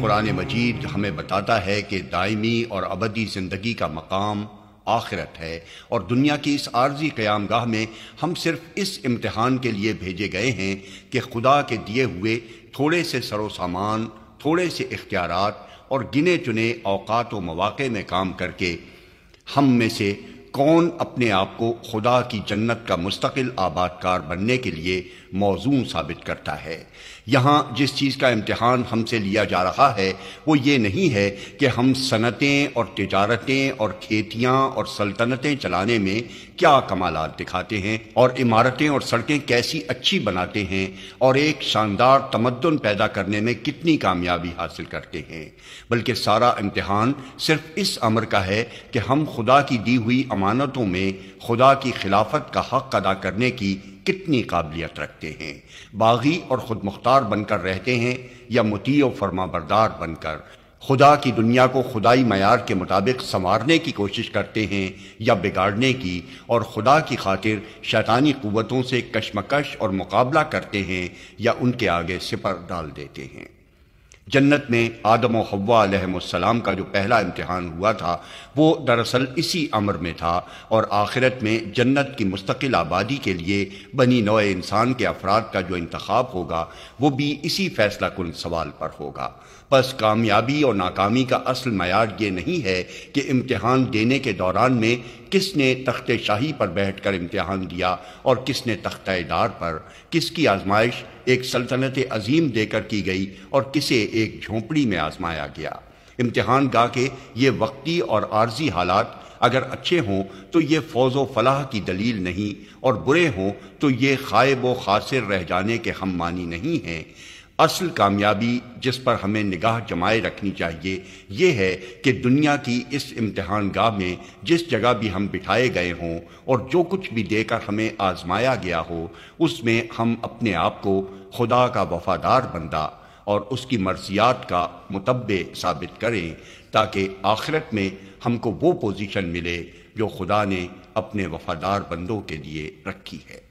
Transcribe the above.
قرآن مجید ہمیں بتاتا ہے کہ دائمی اور ابدی زندگی کا مقام آخرت ہے، اور دنیا کی اس عارضی قیام گاہ میں ہم صرف اس امتحان کے لیے بھیجے گئے ہیں کہ خدا کے دیے ہوئے تھوڑے سے سر و سامان، تھوڑے سے اختیارات اور گنے چنے اوقات و مواقع میں کام کر کے ہم میں سے کون اپنے آپ کو خدا کی جنت کا مستقل آباد کار بننے کے لیے موزوں ثابت کرتا ہے۔ یہاں جس چیز کا امتحان ہم سے لیا جا رہا ہے وہ یہ نہیں ہے کہ ہم صنعتیں اور تجارتیں اور کھیتیاں اور سلطنتیں چلانے میں کیا کمالات دکھاتے ہیں اور عمارتیں اور سڑکیں کیسی اچھی بناتے ہیں اور ایک شاندار تمدن پیدا کرنے میں کتنی کامیابی حاصل کرتے ہیں، بلکہ سارا امتحان صرف اس امر کا ہے کہ ہم خدا کی دی ہوئی امانتوں میں خدا کی خلافت کا حق ادا کرنے کی کتنی قابلیت رکھتے ہیں، باغی اور خود مختار بن کر رہتے ہیں یا مطیع و فرما بردار بن کر خدا کی دنیا کو خدائی معیار کے مطابق سنوارنے کی کوشش کرتے ہیں یا بگاڑنے کی، اور خدا کی خاطر شیطانی قوتوں سے کشمکش اور مقابلہ کرتے ہیں یا ان کے آگے سپر ڈال دیتے ہیں۔ جنت میں آدم و حوا علیہ السلام کا جو پہلا امتحان ہوا تھا وہ دراصل اسی امر میں تھا، اور آخرت میں جنت کی مستقل آبادی کے لیے بنی نوع انسان کے افراد کا جو انتخاب ہوگا وہ بھی اسی فیصلہ کن سوال پر ہوگا۔ بس کامیابی اور ناکامی کا اصل معیار یہ نہیں ہے کہ امتحان دینے کے دوران میں کس نے تخت شاہی پر بیٹھ کر امتحان دیا اور کس نے تختہ دار پر، کس کی آزمائش ایک سلطنت عظیم دے کر کی گئی اور کسے ایک جھونپڑی میں آزمایا گیا۔ امتحان گاہ کے یہ وقتی اور عارضی حالات اگر اچھے ہوں تو یہ فوز و فلاح کی دلیل نہیں، اور برے ہوں تو یہ خائب و خاسر رہ جانے کے ہم مانی نہیں ہیں۔ اصل کامیابی جس پر ہمیں نگاہ جمائے رکھنی چاہیے یہ ہے کہ دنیا کی اس امتحان گاہ میں جس جگہ بھی ہم بٹھائے گئے ہوں اور جو کچھ بھی دے کر ہمیں آزمایا گیا ہو اس میں ہم اپنے آپ کو خدا کا وفادار بندہ اور اس کی مرضیات کا متبع ثابت کریں، تاکہ آخرت میں ہم کو وہ پوزیشن ملے جو خدا نے اپنے وفادار بندوں کے لیے رکھی ہے۔